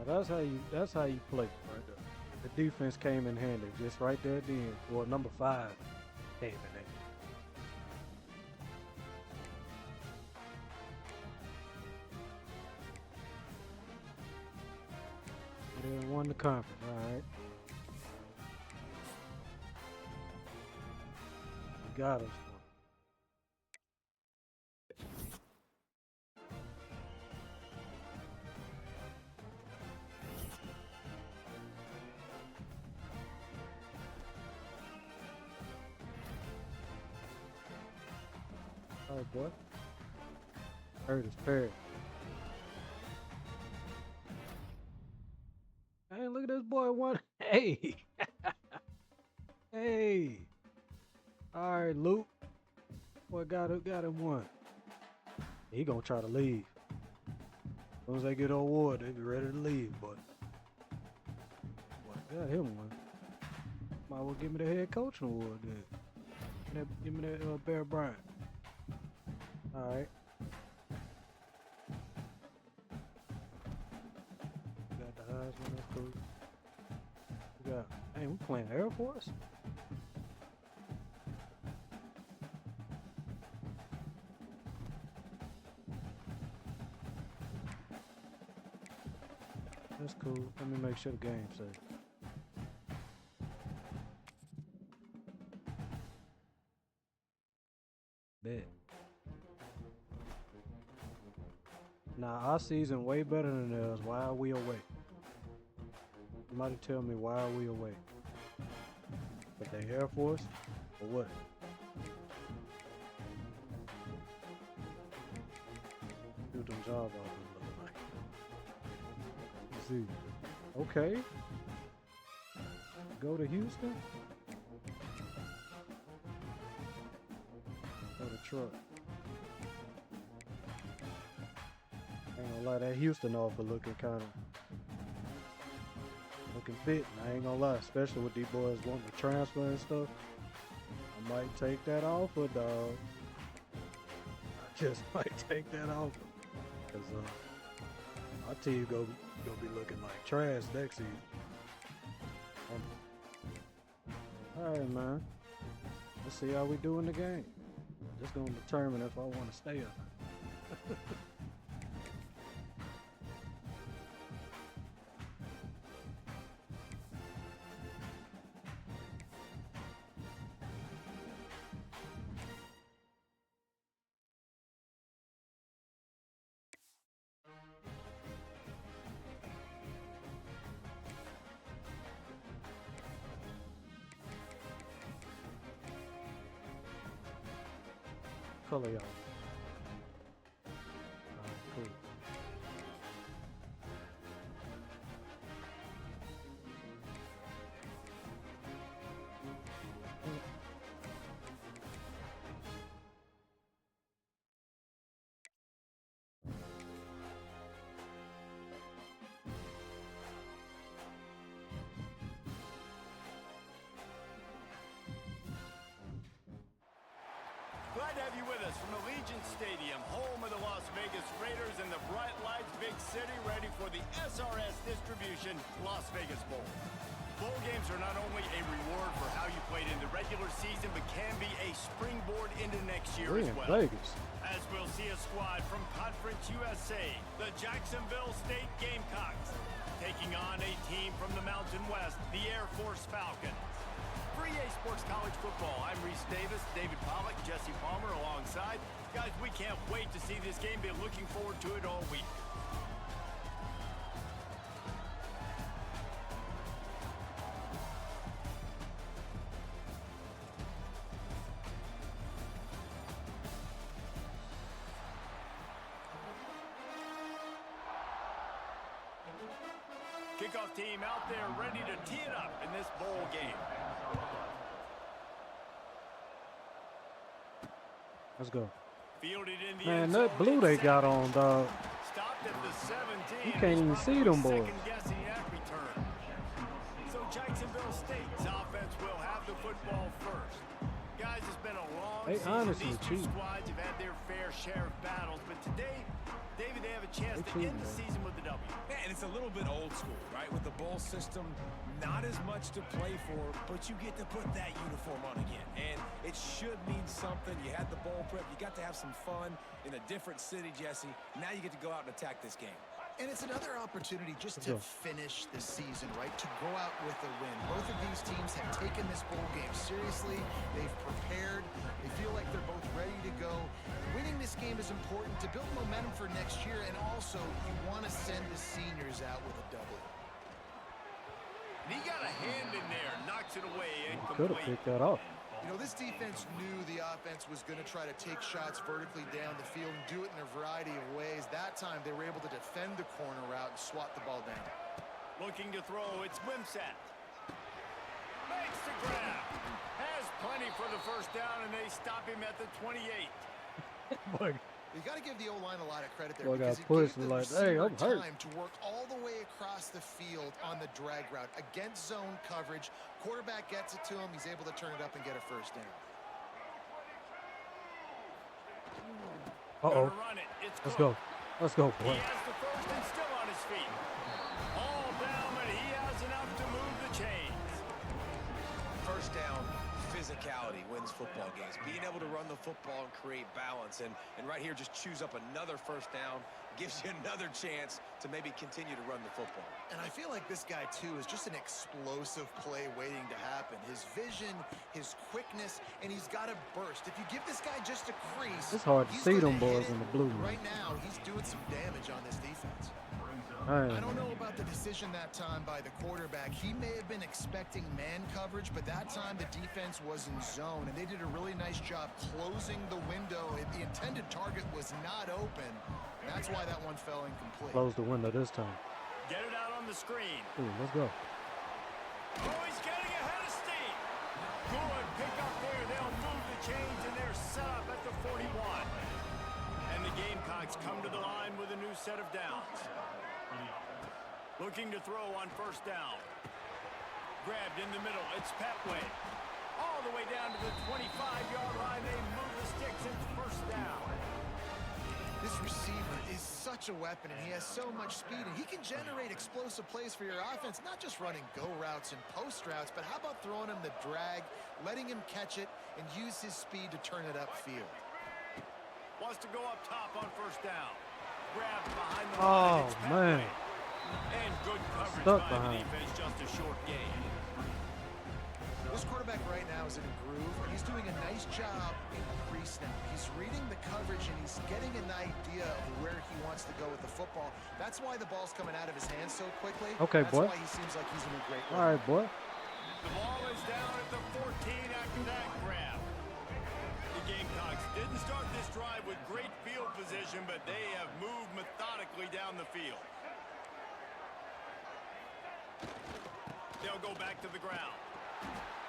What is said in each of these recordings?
That's how you play right there. The defense came in handy just right there at the end. Well, number 5 came in handy. They won the conference, all right. You got us. All right, boy. Curtis Perry. Hey, look at this boy one. Hey. Hey. All right, Luke. Boy got him one. He gonna try to leave. As soon as they get an award, they be ready to leave, but got him one. Might well give me the head coaching award then. Give me that Bear Bryant. All right. Got the Heisman, that's cool. We got, hey, we playing Air Force? That's cool. Let me make sure the game's safe. Bet. Now, our season way better than theirs. Why are we away? Somebody tell me, why are we away? But they Air Force? Or what? Do them job off of them. Let's see. Okay. Go to Houston? Go to truck. Ain't gonna lie, that Houston offer looking fitting. I ain't gonna lie, especially with these boys wanting to transfer and stuff. I might take that offer, dog. I just might take that offer. Cause our team gonna be looking like trash next season. Alright, man. Let's see how we do in the game. Just gonna determine if I want to stay or not. Color y'all. Alright, cool. Glad to have you with us from Allegiant Stadium, home of the Las Vegas Raiders and the Bright Lights Big City, ready for the SRS Distribution Las Vegas Bowl. Bowl games are not only a reward for how you played in the regular season, but can be a springboard into next year as well. Vegas. As we'll see a squad from Conference USA, the Jacksonville State Gamecocks, taking on a team from the Mountain West, the Air Force Falcons. For easports college football, I'm Reese Davis, David Pollock, Jesse Palmer alongside. Guys, we can't wait to see this game. Been looking forward to it all week. Kickoff team out there ready to tee it up in this bowl game. Let's go. Fielded in the Man, that blue they got on, dog. Stopped at the 17. You can't even see them boys. Second-guessing that return. So Jacksonville State's offense will have the football first. Guys, it's been a long They season. honestly These two cheat. squads have had their fair share of battles, but today, David, they have a chance to end the season with a W. Yeah, and it's a little bit old school, right? With the bowl system, not as much to play for, but you get to put that uniform on again. And it should mean something. You had the bowl prep. You got to have some fun in a different city, Jesse. Now you get to go out and attack this game. And it's another opportunity just to finish the season, right? To go out with a win. Both of these teams have taken this bowl game seriously. They've prepared. They feel like they're both ready to go. Winning this game is important to build momentum for next year, and also you want to send the seniors out with a W. And he got a hand in there, knocks it away. Could have picked that off. You know, this defense knew the offense was going to try to take shots vertically down the field and do it in a variety of ways. That time, they were able to defend the corner route and swat the ball down. Looking to throw, it's Wimsatt. Makes the grab. Has plenty for the first down, and they stop him at the 28. You got to give the O-line a lot of credit there, Boy, because got it gave pushed the like, hey, I'm receiver hurt. time to work all the way across the field on the drag route against zone coverage. Quarterback gets it to him. He's able to turn it up and get a first down. Uh-oh. Let's go. Let's go, boy. He has the first and still on his feet. All down, but he has enough to move the chains. First down, physicality wins football games. Being able to run the football and create balance. And right here, just choose up another first down. Gives you another chance to maybe continue to run the football. And I feel like this guy, too, is just an explosive play waiting to happen. His vision, his quickness, and he's got a burst. If you give this guy just a crease, It's hard to see them boys in the blue. Right now, he's doing some damage on this defense. I I don't know about the decision that time by the quarterback. He may have been expecting man coverage, but that time the defense was in zone, and they did a really nice job closing the window. The intended target was not open. That's why that one fell incomplete. Close the window this time. Get it out on the screen. Ooh, let's go. Oh, he's getting ahead of steam. Good pick up there. They'll move the chains, and they're set up at the 41. And the Gamecocks come to the line with a new set of downs. Looking to throw on first down. Grabbed in the middle. It's Petway. All the way down to the 25-yard line. They move the sticks. It's first down. This receiver is such a weapon, and he has so much speed, and he can generate explosive plays for your offense, not just running go routes and post routes, but how about throwing him the drag, letting him catch it, and use his speed to turn it upfield. Wants to go up top on first down. Grabbed behind the Oh, line. It's Petway. man. And good coverage Stuck by the behind. defense, just a short gain. This quarterback right now is in a groove, and he's doing a nice job in pre-snap. He's reading the coverage, and he's getting an idea of where he wants to go with the football. That's why the ball's coming out of his hands so quickly. Okay, boy. That's why he seems like he's in a great rhythm. All right, boy. The ball is down at the 14 after that grab. The Gamecocks didn't start this drive with great field position, but they have moved methodically down the field. They'll go back to the ground.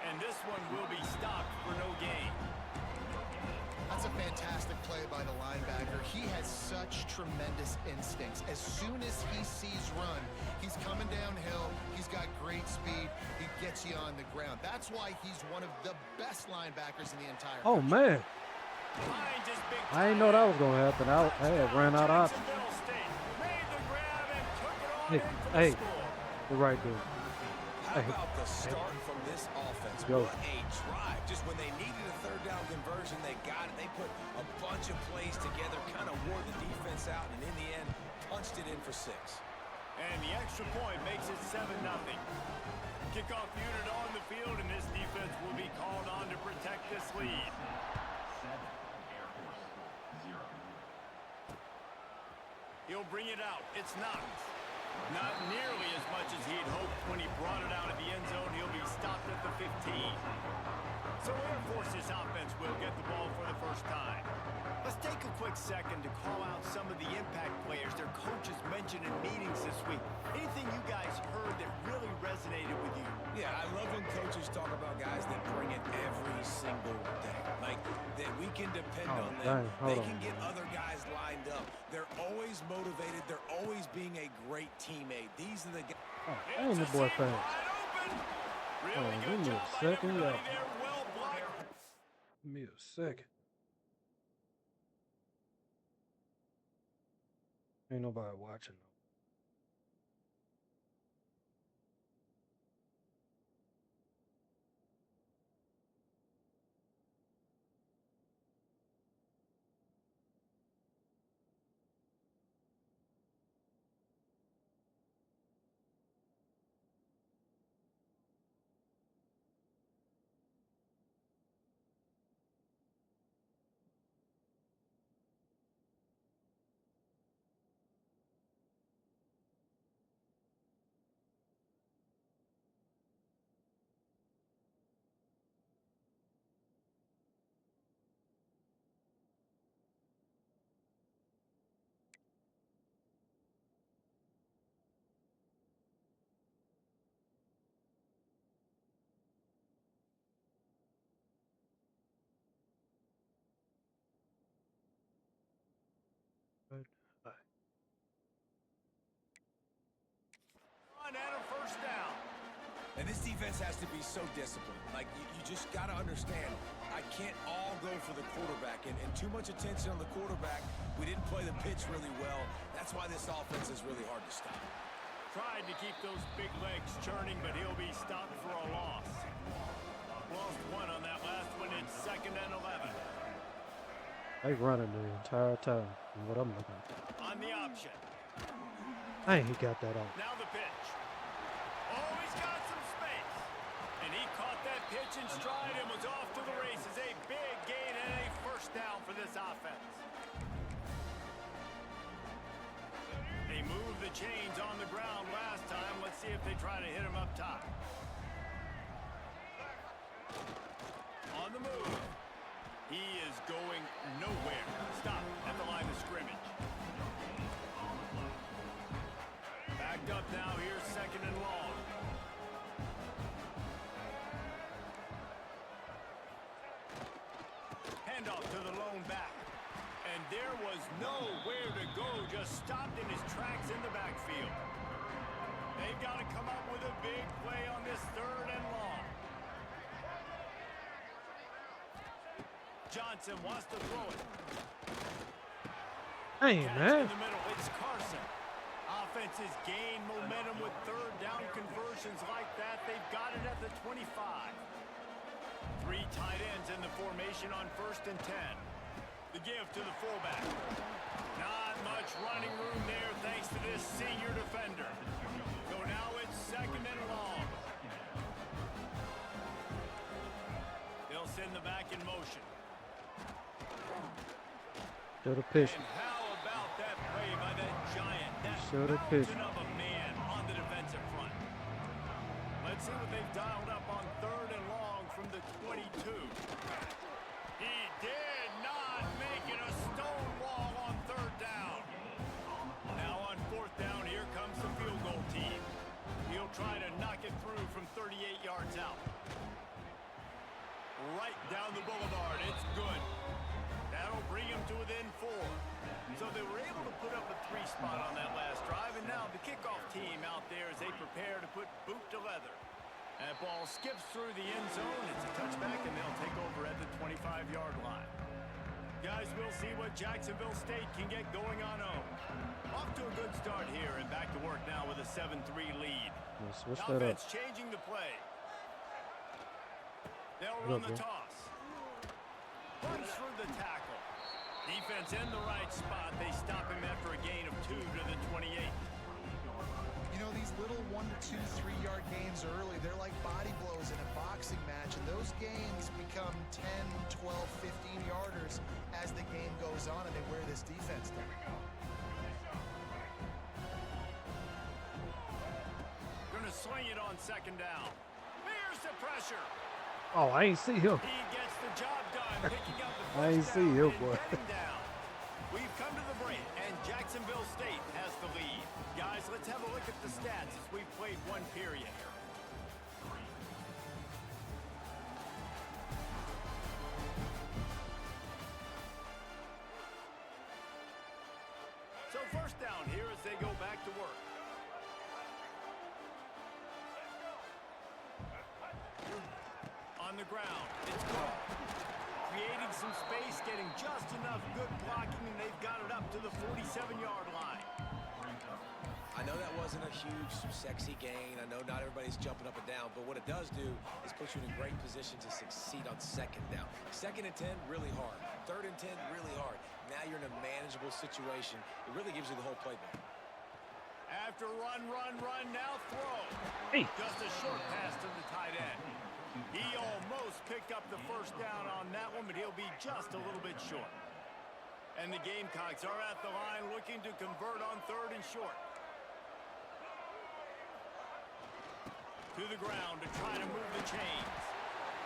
And this one will be stopped for no gain. That's a fantastic play by the linebacker. He has such tremendous instincts. As soon as he sees run, he's coming downhill. He's got great speed. He gets you on the ground. That's why he's one of the best linebackers in the entire Oh, country. man. Finds his big I didn't know that was going to happen. I had ran out of options. Jacksonville State made the grab and took it on Hey, in for hey. the score. You're right, dude. How about the start from this offense? Go. What a drive. Just when they needed a third down conversion, they got it. They put a bunch of plays together, kind of wore the defense out, and in the end, punched it in for 6. And the extra point makes it 7-0. Kickoff unit on the field, and this defense will be called on to protect this lead. He'll bring it out. It's Knox. Not nearly as much as he'd hoped when he brought it out of the end zone. He'll be stopped at the 15. So Air Force's offense will get the ball for the first time. Let's take a quick second to call out some of the impact players their coaches mentioned in meetings this week. Anything you guys heard that really resonated with you? Yeah, I love when coaches talk about guys that bring it every single day. Like, that we can depend on them. They can get other guys lined up. They're always motivated. They're always being a great teammate. These are the guys. Oh, damn, the boy fast. Really give me good a job by second, everybody yeah. there. Well blocked. Give me a second. Ain't nobody watching though. But, And a first down. And this defense has to be so disciplined. Like, you just got to understand, I can't all go for the quarterback. And too much attention on the quarterback. We didn't play the pitch really well. That's why this offense is really hard to stop. Tried to keep those big legs churning, but he'll be stopped for a loss. Lost one on that last one. It's 2nd and 11. they running the entire time from what I'm looking at. On the option. Dang, he got that off. Now the pitch. Oh, he's got some space. And he caught that pitch in stride and was off to the races. A big gain and a first down for this offense. They moved the chains on the ground last time. Let's see if they try to hit him up top. On the move. He is going nowhere. Stop at the line of scrimmage. Backed up now. Here's 2nd and long. Handoff to the lone back. And there was nowhere to go. Just stopped in his tracks in the backfield. They've got to come up with a big play on this 3rd and long. Johnson wants to throw it. Hey, Catch man. in the middle. It's Carson. Offenses gain momentum with 3rd down conversions like that. They've got it at the 25. 3 tight ends in the formation on 1st and 10. The give to the fullback. Not much running room there thanks to this senior defender. So now it's 2nd and long. They'll send the back in motion. Should have pitched. And how about that play by that giant, that Should have pitched. mountain of a man on the defensive front. Let's see what they've dialed up on 3rd and long from the 22. He did not make it a stone wall on 3rd down. Now on 4th down, here comes the field goal team. He'll try to knock it through from 38 yards out. Right down the boulevard. It's good. That'll bring him to within 4. So they were able to put up a 3 spot on that last drive, and now the kickoff team out there as they prepare to put boot to leather. That ball skips through the end zone. It's a touchback, and they'll take over at the 25-yard line. Guys, we'll see what Jacksonville State can get going on home. Off to a good start here, and back to work now with a 7-3 lead. Let's switch that up. Offense changing the play. They'll run the toss. Runs through the tackle. Defense in the right spot. They stop him after a gain of 2 to the 28. You know, these little 1 to 2, 3-yard gains early, they're like body blows in a boxing match, and those gains become 10, 12, 15-yarders as the game goes on, and they wear this defense down. Gonna swing it on 2nd down. Here's the pressure. Oh, I ain't see him. He gets the job done, picking up the I ain't first see down him, and boy. getting down. We've come to the break, and Jacksonville State has the lead. Guys, let's have a look at the stats as we've played 1 period. So 1st down here as they go back to work. On the ground, it's caught. Creating some space, getting just enough good blocking, and they've got it up to the 47-yard line. isn't a huge, sexy gain. I know not everybody's jumping up and down, but what it does do is put you in a great position to succeed on second down. 2nd and 10, really hard. 3rd and 10, really hard. Now you're in a manageable situation. It really gives you the whole playbook. After run, now throw. Hey. Just a short pass to the tight end. He almost picked up the first down on that one, but he'll be just a little bit short. And the Gamecocks are at the line looking to convert on 3rd and short. To the ground to try to move the chains.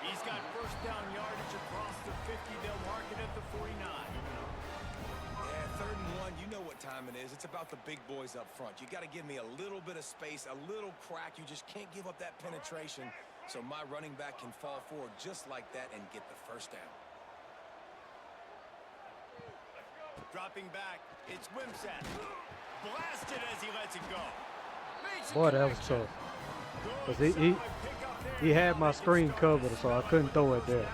He's got first down yardage across the 50. They'll mark it at the 49. Yeah, 3rd and 1, you know what time it is. It's about the big boys up front. You got to give me a little bit of space, a little crack. You just can't give up that penetration. So my running back can fall forward just like that and get the first down. Dropping back, it's Wimsatt. Blasted as he lets it go. Boy, that was tough. Because he had my screen covered, so I couldn't throw it there.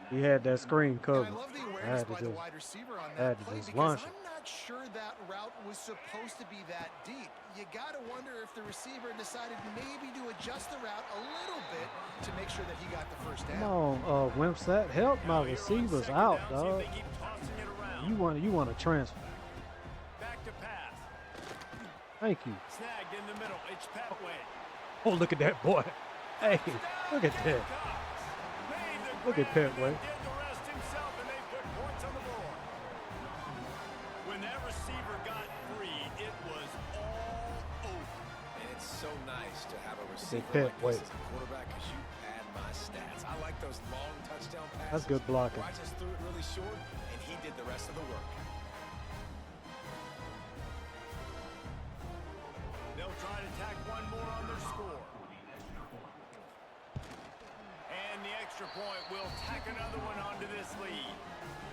He had that screen covered. I love the I awareness had to by the just, wide receiver on I that had to play just because launch it. I'm not sure that route was supposed to be that deep. You got to wonder if the receiver decided maybe to adjust the route a little bit to make sure that he got the first down. Come on, Wimsatt, help my receivers out, dog. You want to transfer. Back to pass. Thank you. Snagged in the middle. It's Petway. Oh, look at that boy. Hey, look at that. Look at Petway. Did the rest himself, and they put points on the board. When that receiver got free, it was all over. And it's so nice to have a They receiver like Petway. this as a quarterback because you pad my stats. I like those long touchdown passes. That's good blocking. Where I just threw it really short, and he did the rest of the work. They'll try to tack one more on their score. And the extra point will tack another one onto this lead.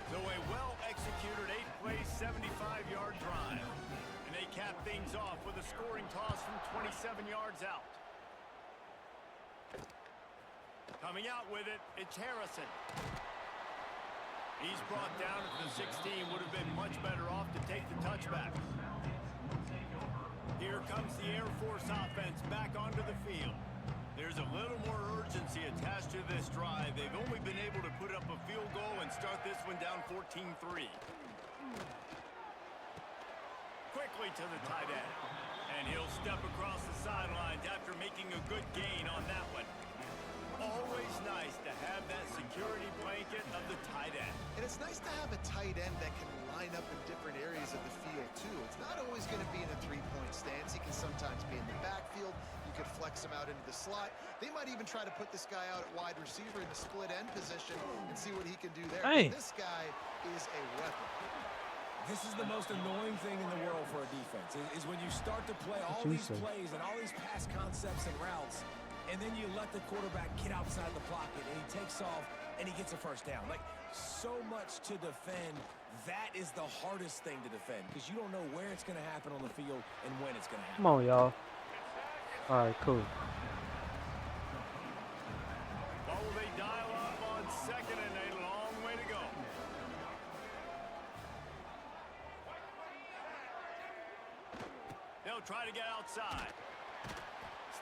So a well-executed 8-play, 75-yard drive. And they cap things off with a scoring toss from 27 yards out. Coming out with it, it's Harrison. He's brought down at the 16. Would have been much better off to take the touchback. Here comes the Air Force offense back onto the field. There's a little more urgency attached to this drive. They've only been able to put up a field goal and start this one down 14-3. Quickly to the tight end. And he'll step across the sidelines after making a good gain on that one. Always nice to have that security blanket of the tight end. And it's nice to have a tight end that can line up in different areas of the field, too. It's not always going to be in a three-point stance. He can sometimes be in the backfield. You could flex him out into the slot. They might even try to put this guy out at wide receiver in the split end position and see what he can do there. Hey. This guy is a weapon. This is the most annoying thing in the world for a defense, is when you start to play all you these say? plays and all these pass concepts and routes, and then you let the quarterback get outside the pocket, and he takes off, and he gets a first down. Like, so much to defend. That is the hardest thing to defend, because you don't know where it's going to happen on the field and when it's going to happen. Come on, y'all. All right, cool. What will they dial up on second and a long way to go? They'll try to get outside.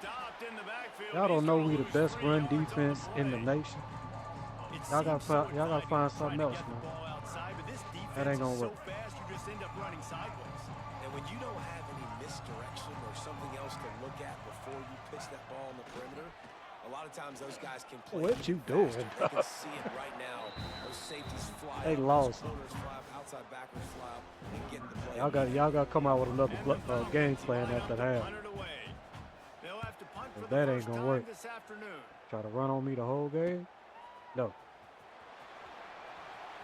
Stopped in the backfield. Y'all don't He's know gonna we the lose best 3 run yards on the defense in the play. nation. It Y'all gotta seems so find- y'all gotta exciting find trying something to else, get the man. ball outside, but this defense That ain't gonna is so work. fast, you just end up running sideways. And when you don't have any misdirection or something else to look at before you pitch that ball on the perimeter, a lot of times those guys can play. What you doing, They can see it right now. Those safeties fly They up, those lost. corners fly up, outside backwards fly up, and get in the play. Y'all got to come out with another game plan after that. Punt it away. They'll have to punt for But the that ain't first gonna time work. this afternoon. Try to run on me the whole game? No.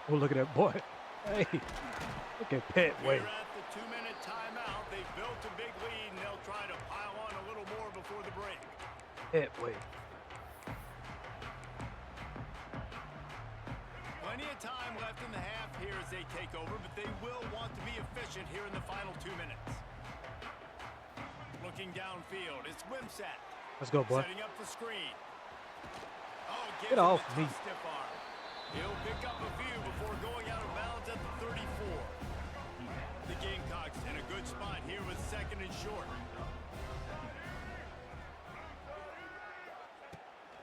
Oh, look at that boy. Hey, look at Petway. We're at the 2-minute timeout. They built a big lead, and they'll try to pile on a little more before the break. Petway. Plenty of time left in the half here as they take over, but they will want to be efficient here in the final 2 minutes. Looking downfield, it's Wimsatt. Let's go, boy. Setting up the screen. Oh, gives Get him off a me. tough stiff arm. He'll pick up a few before going out of bounds at the 34. The Gamecocks in a good spot here with second and short.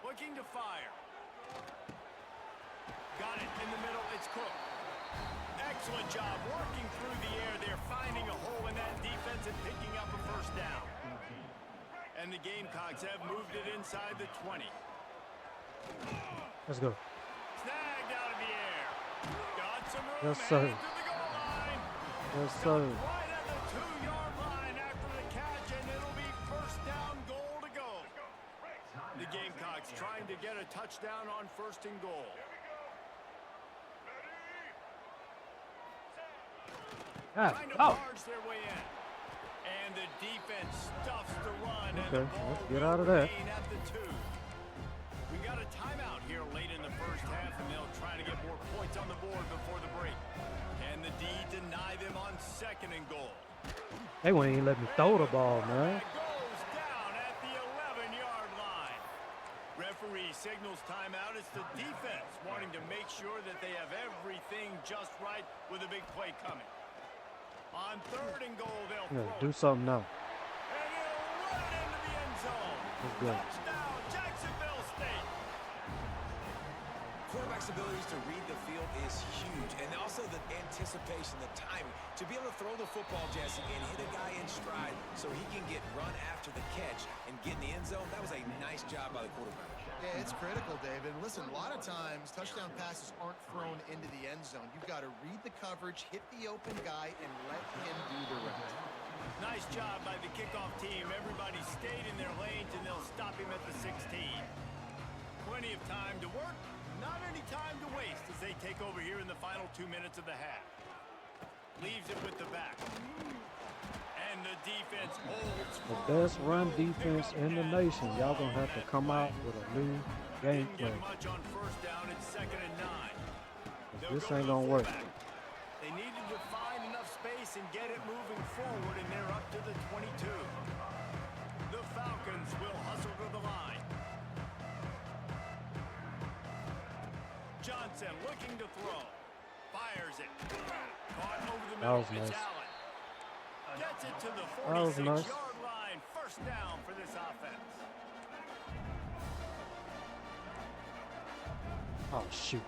Looking to fire. Got it in the middle. It's Cook. Excellent job working through the air. They're finding a hole in that defense and picking up a first down. And the Gamecocks have moved it inside the 20. Let's go. Snagged out of the air. Got some room. Yes, sir. headed to the goal line. Yes, sir. Right at the 2-yard line after the catch, and it'll be first down goal to go. The Gamecocks trying to get a touchdown on first and goal. Trying to barge their way in. And the defense stuffs the run. Okay, and the ball let's get will out of that. remain at the 2. We got a timeout here late in the first half, and they'll try to get more points on the board before the break. And the D deny them on second and goal. They won't even let me throw the ball, man. Goes down at the 11-yard line. Referee signals timeout. It's the defense wanting to make sure that they have everything just right with a big play coming. On third and goal, they'll throw Do it. something now. And he'll run it into the end zone. Let's go. Touchdown, Jacksonville State. Quarterback's abilities to read the field is huge, and also the anticipation, the timing. To be able to throw the football, Jesse, and hit a guy in stride so he can get run after the catch and get in the end zone, that was a nice job by the quarterback. Yeah, it's critical, David. Listen, a lot of times touchdown passes aren't thrown into the end zone. You've got to read the coverage, hit the open guy, and let him do the rest. Nice job by the kickoff team. Everybody stayed in their lanes, and they'll stop him at the 16. Plenty of time to work, not any time to waste as they take over here in the final 2 minutes of the half. Leaves it with the back. And the defense holds The firm. best run defense in the nation. Y'all gonna have to come out with a new game Didn't plan. get much on first down. It's second and 9. They'll This go ain't to the gonna work. fullback. They needed to find enough space and get it moving forward, and they're up to the 22. The Falcons will hustle to the line. Johnson looking to throw. Fires it. Caught over the That middle. was It's nice. Allen. Gets it to the That was nice. 46-yard line. First down for this offense. Oh shoot.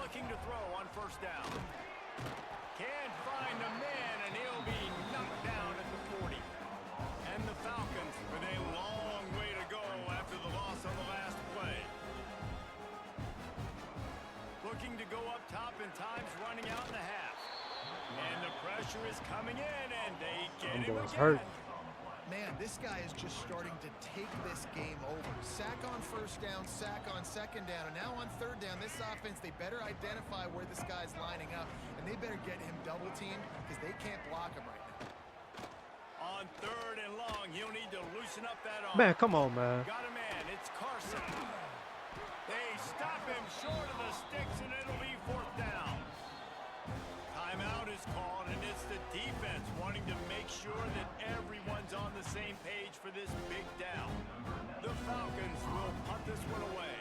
Looking to throw on first down. Can't find a man, and he'll be knocked down at the 40. And the Falcons with a long way to go after the loss on the last play. Looking to go up top, and time's running out in the half. And the pressure is coming in, and they get him Boys again. hurt. Man, this guy is just starting to take this game over. Sack on first down, sack on second down, and now on third down, this offense, they better identify where this guy's lining up, and they better get him double teamed because they can't block him right now. On third and long, he'll need to loosen up that arm. Man, come on, man. Got a man. It's Carson. They stop him short of the sticks, and it'll be fourth down. Timeout is called, and it's the defense wanting to make sure that everyone's on the same page for this big down. The Falcons will punt this one away.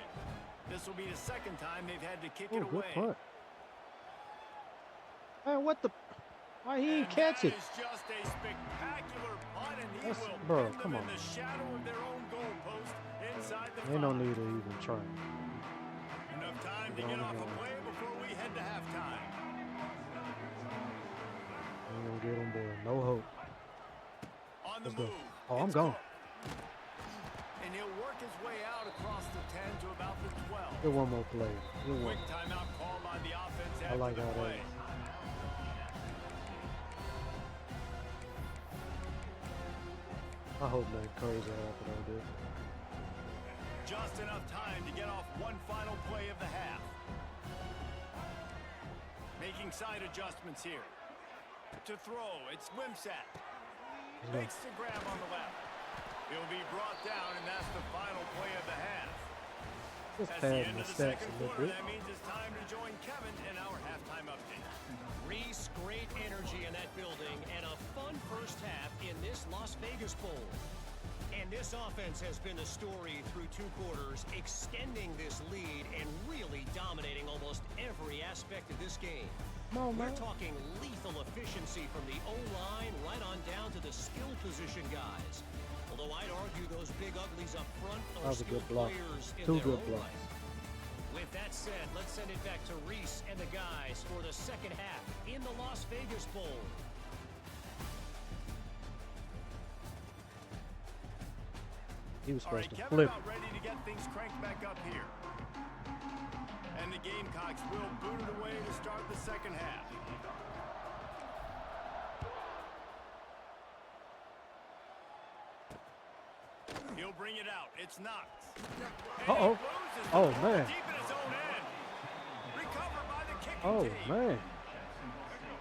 This will be the second time they've had to kick Oh, it good away. punt. Man, what the? Why he ain't And catch that it? is just a spectacular punt, and he That's- will bro, pin come them on. in the shadow of their own goalpost inside the Ain't no 5. need to even try. Enough time to Go get on, off go a on. play before we head to halftime. Ain't gonna get him there. No hope. On the Let's go. move. Oh, I'm it's gone. Cook. And he'll work his way out across the 10 to about the 12. Get one more play. Get one. Quick timeout called by the offense after like the how that play. is. I hope nothing crazy happen on this. Just enough time to get off one final play of the half. Making side adjustments here. To throw, it's Wimsatt. Makes the grab on the left. He'll be brought down, and that's the final play of the half. Just That's the padding end the of the stats second a little quarter. bit. That means it's time to join Kevin in our halftime update. Reese, great energy in that building and a fun first half in this Las Vegas Bowl. And this offense has been the story through 2 quarters, extending this lead and really dominating almost every aspect aspect of this game. Come on, We're man. talking lethal efficiency from the O-line right on down to the skill position guys. Although I'd argue those big uglies up front That are was a good skilled block. players in Two their good own blocks. right. With that said, let's send it back to Reese and the guys for the second half in the Las Vegas Bowl. He was All supposed right, to Kevin flip. about ready to get things cranked back up here. And the Gamecocks will boot it away to start the second half. He'll bring it out. It's knocked. And Uh-oh. he loses the Oh, ball man. deep in his own end. Recovered by the kicking Oh, team. man.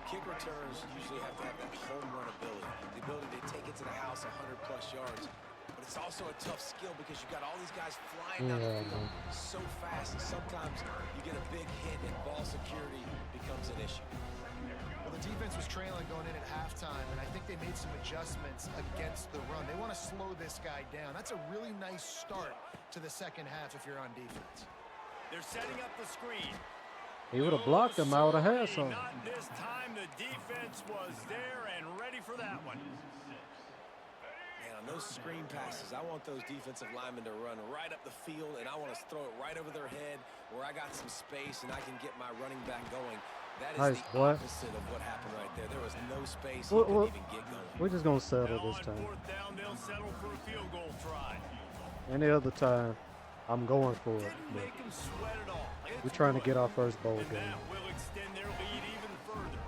Kick returns usually have to have that home run ability, the ability to take it to the house 100-plus yards. But it's also a tough skill because you've got all these guys flying down the field so fast, and sometimes you get a big hit and ball security becomes an issue. Well, the defense was trailing going in at halftime, and I think they made some adjustments against the run. They want to slow this guy down. That's a really nice start to the second half if you're on defense. They're setting up the screen. He would have blocked him. I would have had Certainly something. Not this time. The defense was there and ready for that one. Man, on those screen passes, I want those defensive linemen to run right up the field, and I want to throw it right over their head where I got some space and I can get my running back going. That is Nice, the boy. opposite of what happened right there. There was no space. He Well, couldn't even get going. We're just going to settle Now this on time. fourth down, they'll settle for a field goal try. Any other time, I'm going for it. Didn't But make them sweat at all. we're trying to get our first bowl And game. that will extend their lead even further.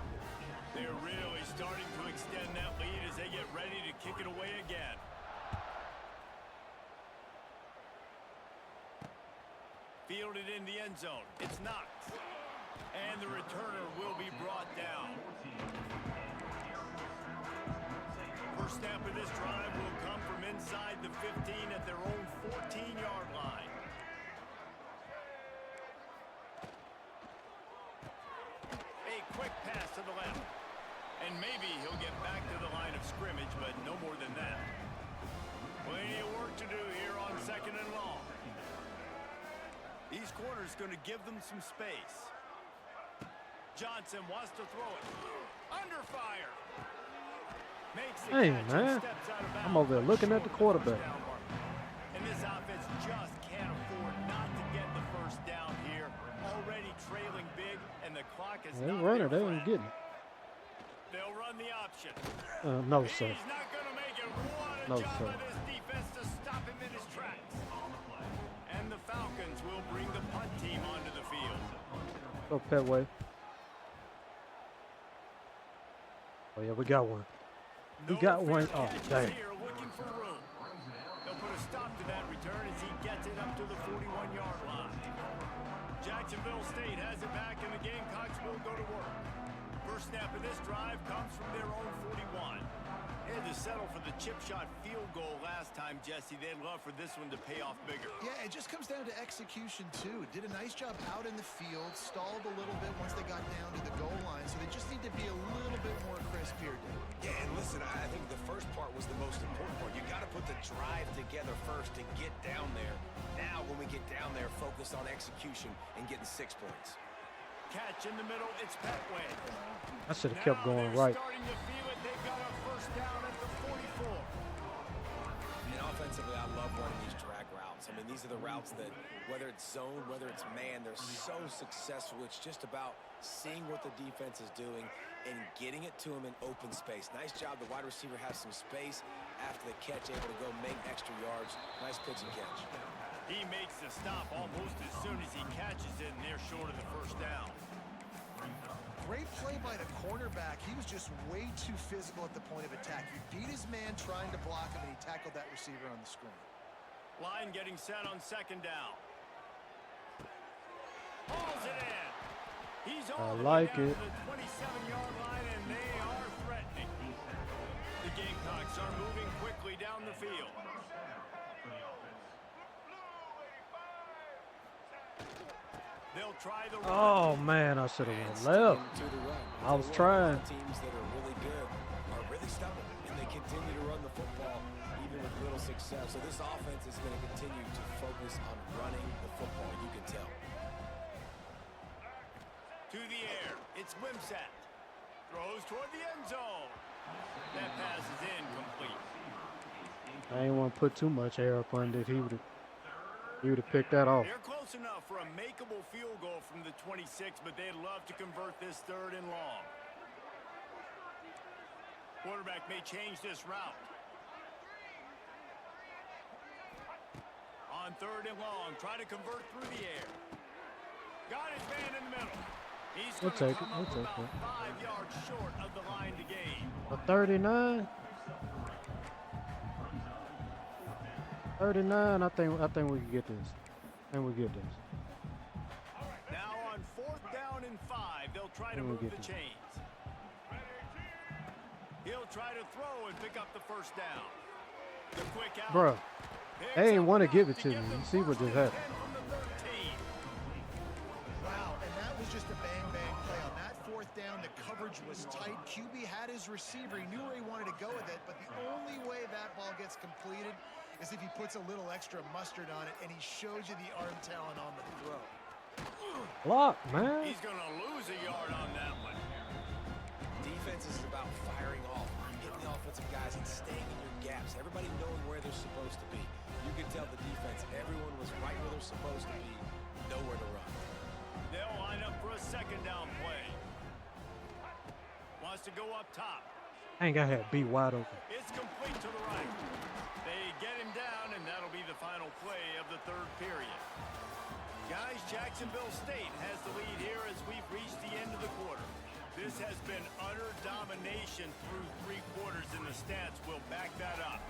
They're really starting to extend that lead as they get ready to kick it away again. Fielded in the end zone. It's knocked. And the returner will be brought down. First snap of this drive will come from inside the 15 at their own 14-yard line. A quick pass to the left. And maybe he'll get back to the line of scrimmage, but no more than that. Plenty of work to do here on second and long. These corners going to give them some space. Johnson wants to throw it. Under fire. Makes the Hey, catch man. and steps out of bounds. I'm over there looking at the Short of quarterback. first down mark. And this offense just can't afford not to get the first down here. Already trailing big, and the clock is They not running. their They ain't friend. getting it. They'll run the option. No, sir. He's not going to make it. What a No, job sir. by this defense to stop him in his tracks. And the Falcons will bring the punt team onto the field. Go Petway. Oh, yeah, we got one. We No got one. fair Oh, catches dang. here, looking for room. They'll put a stop to that return as he gets it up to the 41-yard line. Jacksonville State has it back, and the Gamecocks will go to work. First snap of this drive comes from their own 41. They had to settle for the chip shot field goal last time, Jesse. They'd love for this one to pay off bigger. Yeah, it just comes down to execution, too. Did a nice job out in the field, stalled a little bit once they got down to the goal line, so they just need to be a little bit more crisp here, Dave. Yeah, and listen, I think the first part was the most important part. You got to put the drive together first to get down there. Now, when we get down there, focus on execution and getting 6 points. Catch in the middle, it's Petway. I should have kept Now going they're right. starting to feel it. They've got a first down at the 44. And offensively, I love running these drag routes. I mean, these are the routes that, whether it's zone, whether it's man, they're so successful. It's just about seeing what the defense is doing and getting it to them in open space. Nice job. The wide receiver has some space after the catch, able to go make extra yards. Nice pitch and catch. He makes the stop almost as soon as he catches it, and they're short of the first down. Great play by the cornerback. He was just way too physical at the point of attack. He beat his man trying to block him, and he tackled that receiver on the screen. Line getting set on second down. Hauls it in. He's all the way like down it. to the 27-yard line, and they are threatening. The Gamecocks are moving quickly down the field. They'll try the run. Oh, man, I should have went left. To the run. I was trying. Teams that are really good are really stubborn, and they continue to run the football even with little success. So this offense is going to continue to focus on running the football. You can tell. To It's Wimsatt. Throws toward the end zone. That pass is incomplete. I ain't want to put too much air up on it. He would have picked that off. They're close enough for a makeable field goal from the 26, but they'd love to convert this 3rd and long. Quarterback may change this route. On 3rd and long, try to convert through the air. Got his man in the middle. He's We'll going take to it. come We'll up take about it. 5 yards short of the line to gain. A 39. 39. I think we can get this. I think we get this. Now on 4th down and 5, they'll try to We'll move get the this. chains. He'll try to throw and pick up the 1st down. The quick out. Bruh, Picks they ain't up want to enough give it to me. get You them see what 1st just and happened. 10 from the 13. Wow, and that was just a bang-bang play. On that 4th down, the coverage was tight. QB had his receiver. He knew where he wanted to go with it, but the only way that ball gets completed is if he puts a little extra mustard on it, and he shows you the arm talent on the throw. Block, man. He's going to lose a yard on that one. Defense is about firing off, getting the offensive guys and staying in your gaps. Everybody knowing where they're supposed to be. You can tell the defense, everyone was right where they're supposed to be, nowhere to run. They'll line up for a 2nd down play. Wants to go up top. I ain't got to be wide open. It's complete to the right. They get him down, and that'll be the final play of the 3rd period. Guys, Jacksonville State has the lead here as we've reached the end of the quarter. This has been utter domination through 3 quarters, and the stats will back that up.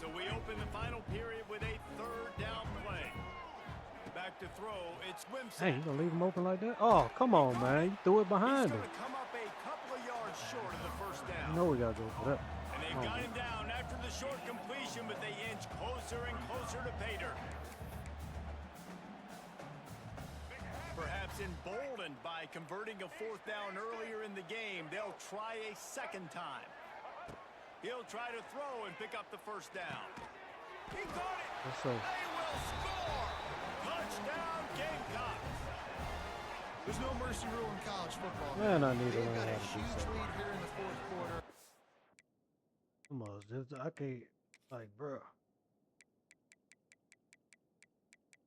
So we open the final period with a 3rd down play. Back to throw, it's Wimsatt. Hey, you gonna leave him open like that? Oh, come on, man. You threw it behind He's him. going to come up a couple of yards short of the 1st down. You know we gotta go for that. And they've Oh, got him down after the short completion, but they inch closer and closer to pay dirt. Perhaps emboldened by converting a 4th down earlier in the game, they'll try a 2nd time. He'll try to throw and pick up the 1st down. He got it! Yes, sir. They will score! Touchdown, Gamecocks! There's no mercy rule in college football. Man, I need to They've learn got how a to do huge something. lead here in the 4th quarter. Come on, I can't, like, bro.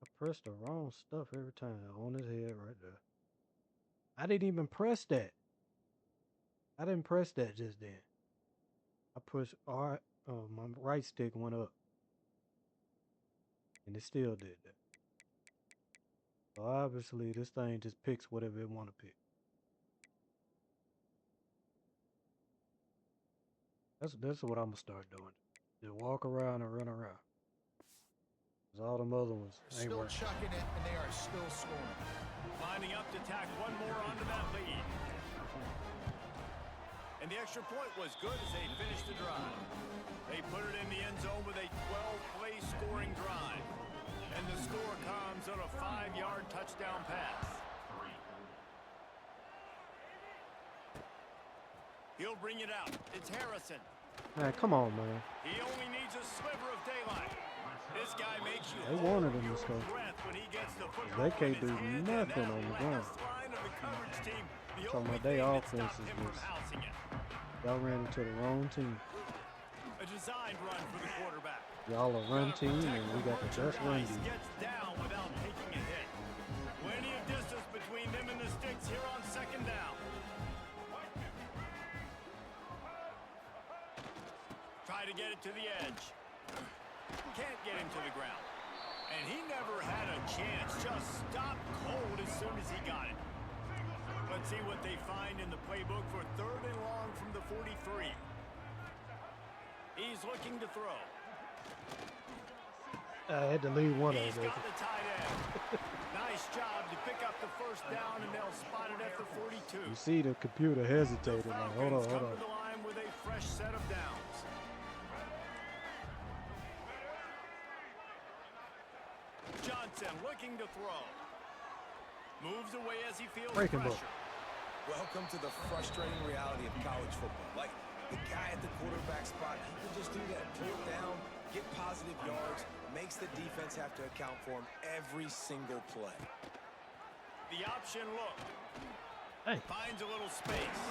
I pressed the wrong stuff every time on his head right there. I didn't even press that. I didn't press that just then. I pushed R. My right stick went up, and it still did that. So obviously, this thing just picks whatever it want to pick. That's what I'm gonna start doing. Just walk around and run around. Cause all them other ones ain't Still working. chucking it, and they are still scoring. Lining up to tack one more onto that lead. And the extra point was good as they finished the drive. They put it in the end zone with a 12-play scoring drive. And the score comes on a 5-yard touchdown pass. He'll bring it out. It's Harrison. Man, come on, man. He only needs a sliver of daylight. This guy makes you They hold wanted him to your score. breath when he gets the football They can't in his do hand, and nothing that on the ground. last line of the coverage team, the Talking only about they thing that offense stopped is him from just- housing it. Y'all ran into the wrong team. A designed run for the quarterback. Y'all a run team, and we got the best run Merchandise team. gets down without taking a hit. Plenty of distance between them and the sticks here on 2nd down. Try to get it to the edge. Can't get him to the ground. And he never had a chance. Just stopped cold as soon as he got it. Let's see what they find in the playbook for 3rd and long from the 43. He's looking to throw. I had to leave one of He's them. got the tight end. Nice job to pick up the 1st down, and they'll spot it at the 42. You see the computer hesitated. Like, hold on, Falcons hold come on. to the line with a fresh set of downs. Johnson looking to throw. Moves away as he feels Breaking ball. pressure. Welcome to the frustrating reality of college football. Like, the guy at the quarterback spot, he can just do that. Pull down, get positive yards, makes the defense have to account for him every single play. The option look. Hey. Finds a little space.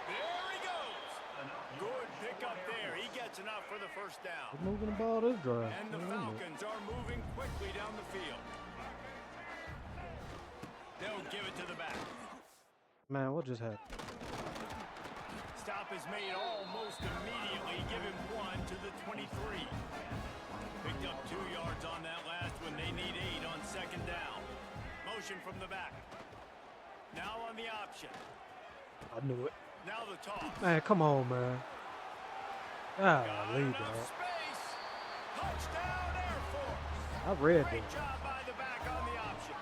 There he goes. Good pick up there. He gets enough for the first down. We're moving the ball this drive. And the Falcons are moving quickly down the field. They'll give it to the back. Man, what just happened? Stop is made almost immediately. Give him 1 to the 23. Picked up 2 yards on that last one. They need 8 on second down. Motion from the back. Now on the option. I knew it. Now the toss. Man, come on, man. Got Leave enough that. space. Touchdown Air Force. I read Great that. job by the back on the option.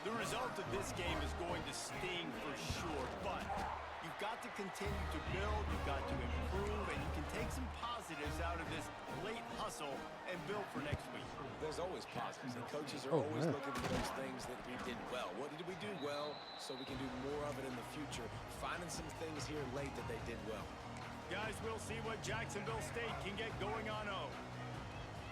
The result of this game is going to sting for sure, but you've got to continue to build, you've got to improve, and you can take some positives out of this late hustle and build for next week. There's always positives, and coaches are always man. looking for those things that we did well. What did we do well so we can do more of it in the future? Finding some things here late that they did well. Guys, we'll see what Jacksonville State can get going on O.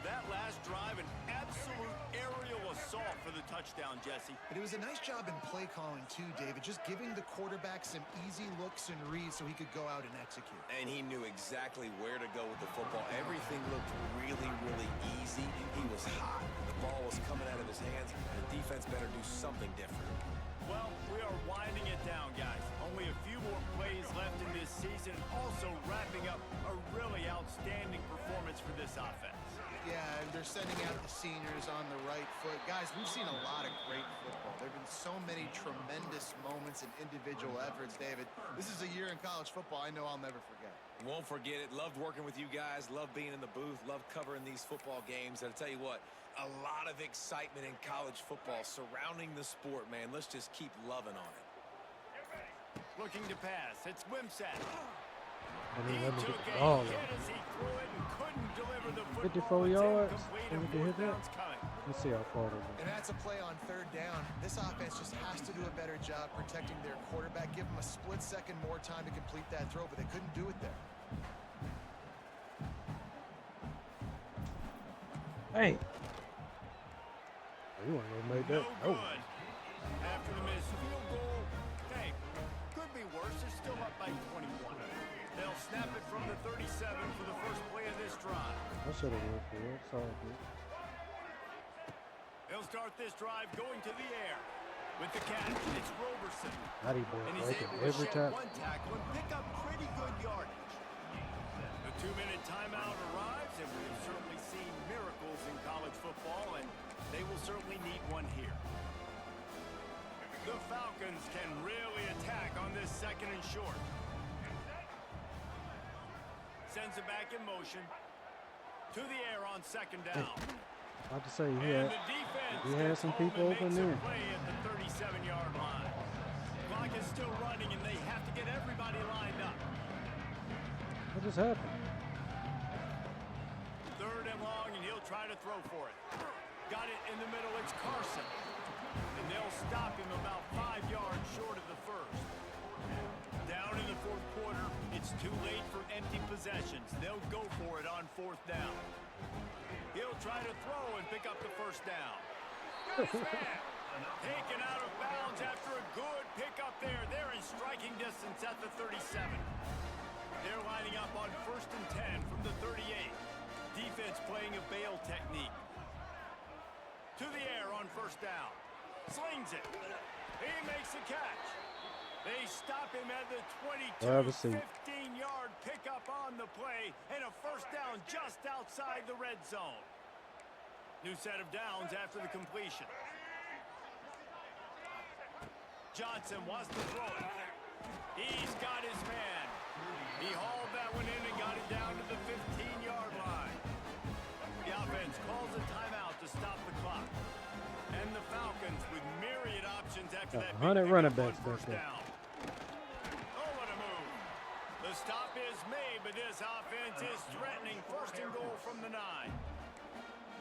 That last drive, an absolute aerial assault for the touchdown, Jesse. But it was a nice job in play calling too, David, just giving the quarterback some easy looks and reads so he could go out and execute. And he knew exactly where to go with the football. Everything looked really, really easy. He was hot. The ball was coming out of his hands. The defense better do something different. Well, we are winding it down, guys. Only a few more plays left in this season. Also wrapping up a really outstanding performance for this offense. Yeah, and they're sending out the seniors on the right foot. Guys, we've seen a lot of great football. There have been so many tremendous moments and individual efforts, David. This is a year in college football I know I'll never forget. Won't forget it. Loved working with you guys. Loved being in the booth. Loved covering these football games. And I'll tell you what, a lot of excitement in college football surrounding the sport, man. Let's just keep loving on it. Looking to pass. It's Wimsatt. Let He me get took the a ball. hit as he threw it and couldn't deliver the 54 football. It's yards. incomplete Can and we hit fourth that? down's coming. Let's see how far they go. And that's a play on third down. This offense just has to do a better job protecting their quarterback. Give them a split second more time to complete that throw, but they couldn't do it there. Hey. You want to go make that? No good. After the missed field goal, hey, could be worse. They're still up by 21. They'll snap it from the 37 for the first play of this drive. I should have went for it. Sorry, dude. They'll start this drive going to the air. With the catch, it's Roberson. How do you And he's break it able to every shed time? one tackle and pick up pretty good yardage. The 2-minute timeout arrives, and we've certainly seen miracles in college football, and they will certainly need one here. The Falcons can really attack on this second and short. Sends it back in motion. To the air on second down. About to say, And yeah. the defense He had gets some home people and open makes a there. play at the 37-yard line. Clock is still running, and they have to get everybody lined up. What just happened? Third and long, and he'll try to throw for it. Got it in the middle. It's Carson. And they'll stop him about 5 yards short of the first. Down in the fourth quarter, it's too late for empty possessions. They'll go for it on fourth down. He'll try to throw and pick up the first down. Taken out of bounds after a good pickup there. They're in striking distance at the 37. They're lining up on 1st and 10 from the 38. Defense playing a bail technique. To the air on first down. Slings it. He makes the catch. They stop him at the 22, 15-yard pickup on the play, and a first down just outside the red zone. New set of downs after the completion. Johnson wants to throw it. He's got his man. He hauled that one in and got it down to the 15-yard line. The offense calls a timeout to stop the clock. And the Falcons with myriad options after that. 100 running backs back first there. down. Oh, what a move. The stop is made, but this offense is threatening 1st and goal from the 9.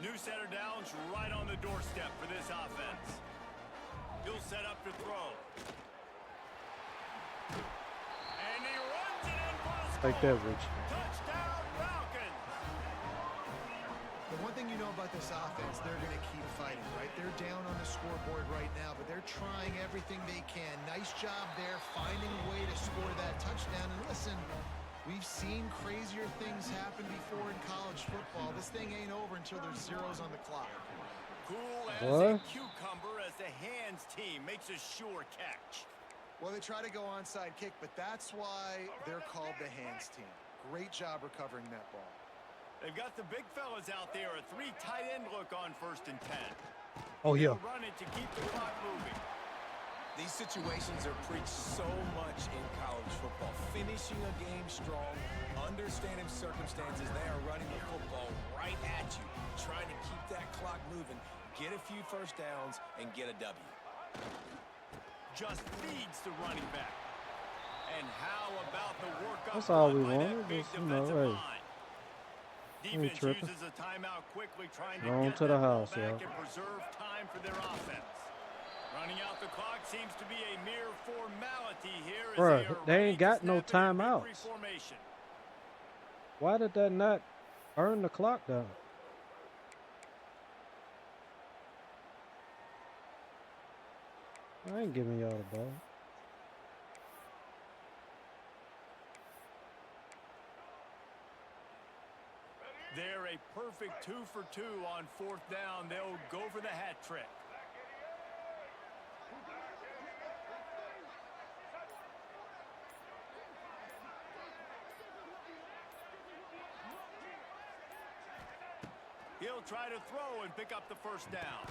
New center downs right on the doorstep for this offense. He'll set up to throw. And he runs it in for a score. Take that, Rich. Touchdown, Falcons. The one thing you know about this offense, they're going to keep fighting, right? They're down on the scoreboard right now, but they're trying everything they can. Nice job there, finding a way to score that touchdown. And listen, we've seen crazier things happen before in college football. This thing ain't over until there's zeros on the clock. Cool as What? a cucumber as the hands team makes a sure catch. Well, they try to go onside kick, but that's why they're called the hands team. Great job recovering that ball. They've got the big fellas out there. A 3 tight end look on 1st and 10. Oh, yeah. They'll run it to keep the clock moving. These situations are preached so much in college football. Finishing a game strong, understanding circumstances. They are running the football right at you, trying to keep that clock moving, get a few first downs, and get a W. Just feeds the running back. And how about the work up That's all we front by that wanted, big just, you know, defensive hey. line? ain't Defense tripping. uses a timeout quickly, trying to Going get to the that ball house, back yeah. and preserve time for their offense. Running out the clock seems to be a mere formality here. As Bruh, are they ain't ready to got no snap it in timeouts. victory formation. Why did that not burn the clock down? I ain't giving y'all the ball. They're a perfect 2 for 2 on 4th down. They'll go for the hat trick. He'll try to throw and pick up the 1st down.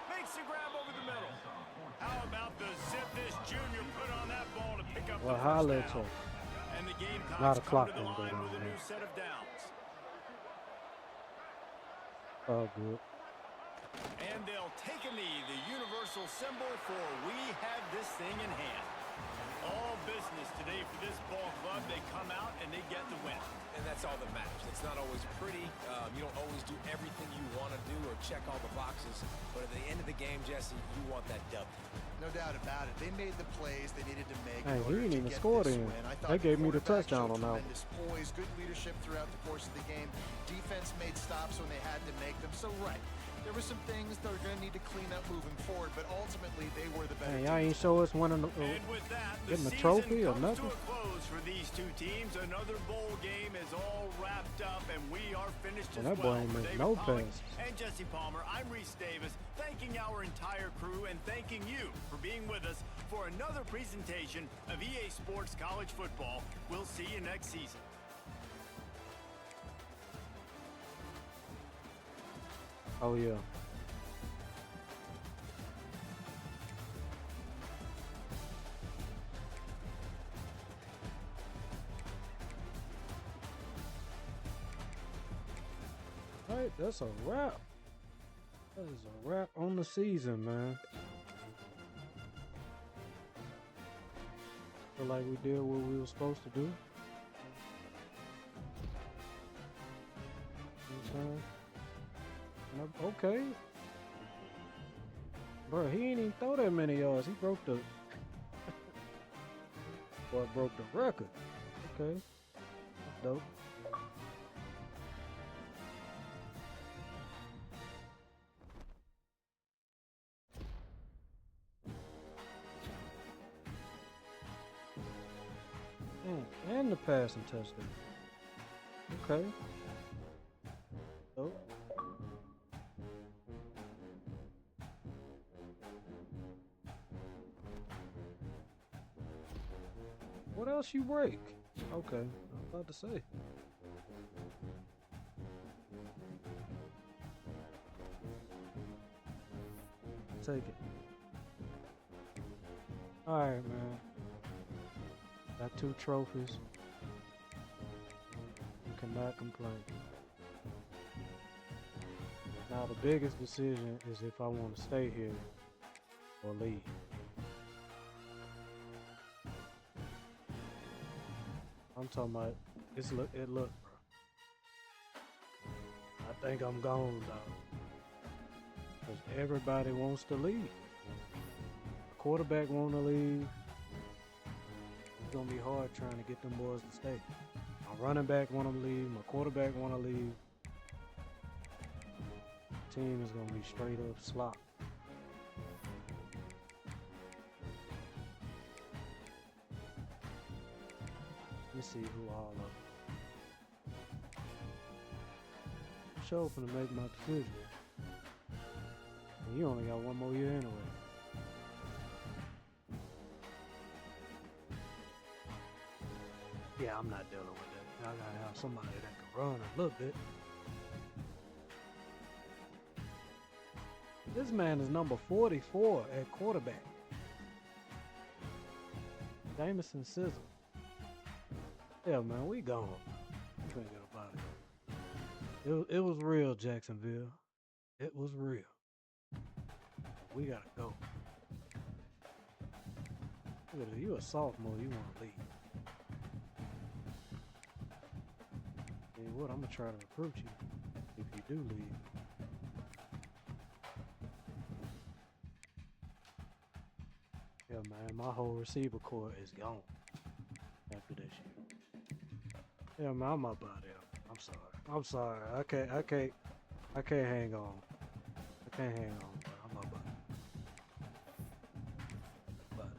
Makes the grab over the middle. How about the zip this junior put on that ball to pick up Well, the 1st holla down? at you. And the Now Gamecocks the come clock to the don't go line down with a there. new set of downs. Oh, good. And they'll take a knee, the universal symbol for we have this thing in hand. All business today for this ball club. They come out and they get the win. And that's all that matters. It's not always pretty. You don't always do everything you want to do or check all the boxes. But at the end of the game, Jesse, you want that W. No doubt about it. They made the plays they needed to make. Hey, in he order didn't to even get score this then. win. I thought They gave me the quarterback touchdown showed on that one. tremendous poise, good leadership throughout the course of the game. Defense made stops when they had to make them. So right, there were some things they're going to need to clean up moving forward, but ultimately they were the better Hey, team. y'all ain't show us winning, And with that, the getting a season trophy or comes nothing. to a close for these two teams. Another bowl game is all wrapped up, and we are finished Well, as that boy well. ain't For missed David no Pollack passes. and Jesse Palmer, I'm Reese Davis, thanking our entire crew and thanking you for being with us for another presentation of EA Sports College Football. We'll see you next season. Oh, yeah. All right, that's a wrap. That is a wrap on the season, man. Feel like we did what we were supposed to do. You know what I'm saying? Okay. Bro, he ain't even throw that many yards. He broke the... Boy, broke the record. Okay. That's dope. And the passing touchdown. Okay. Dope. What else you break? Okay, I was about to say. Take it. Alright, man. Got 2 trophies. You cannot complain. Now the biggest decision is if I want to stay here or leave. I'm talking about it look, bro. think I'm gone, dog. Because everybody wants to leave. The quarterback want to leave. It's going to be hard trying to get them boys to stay. My running back want to leave. My quarterback want to leave. The team is going to be straight up slop. Let me see who all of them. I'm sure finna make my decision. And you only got one more year anyway. Yeah, I'm not dealing with that. I gotta have somebody that can run a little bit. This man is number 44 at quarterback. Jamison Sizzle. Yeah, man, we gone. We can't get up out of here. It was real, Jacksonville. It was real. We gotta go. Look at you, a sophomore. You want to leave? Hey, what? I'm gonna try to recruit you if you do leave. Yeah, man, my whole receiver core is gone after this year. Yeah, man, I'm up out there. I'm sorry. I'm sorry. I can't hang on. I can't hang on, but I'm up out there. But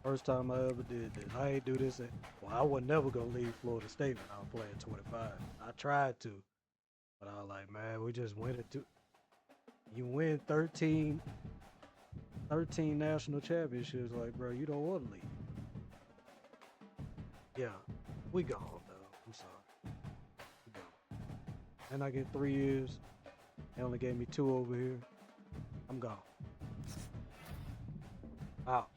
first time I ever did this. I ain't do this. I was never gonna leave Florida State when I was playing 25. I tried to, but I was like, man, we just went it to. You win 13 national championships. Like, bro, you don't want to leave. Yeah, we gone, though. I'm sorry. We gone. And I get 3 years. They only gave me 2 over here. I'm gone. Out.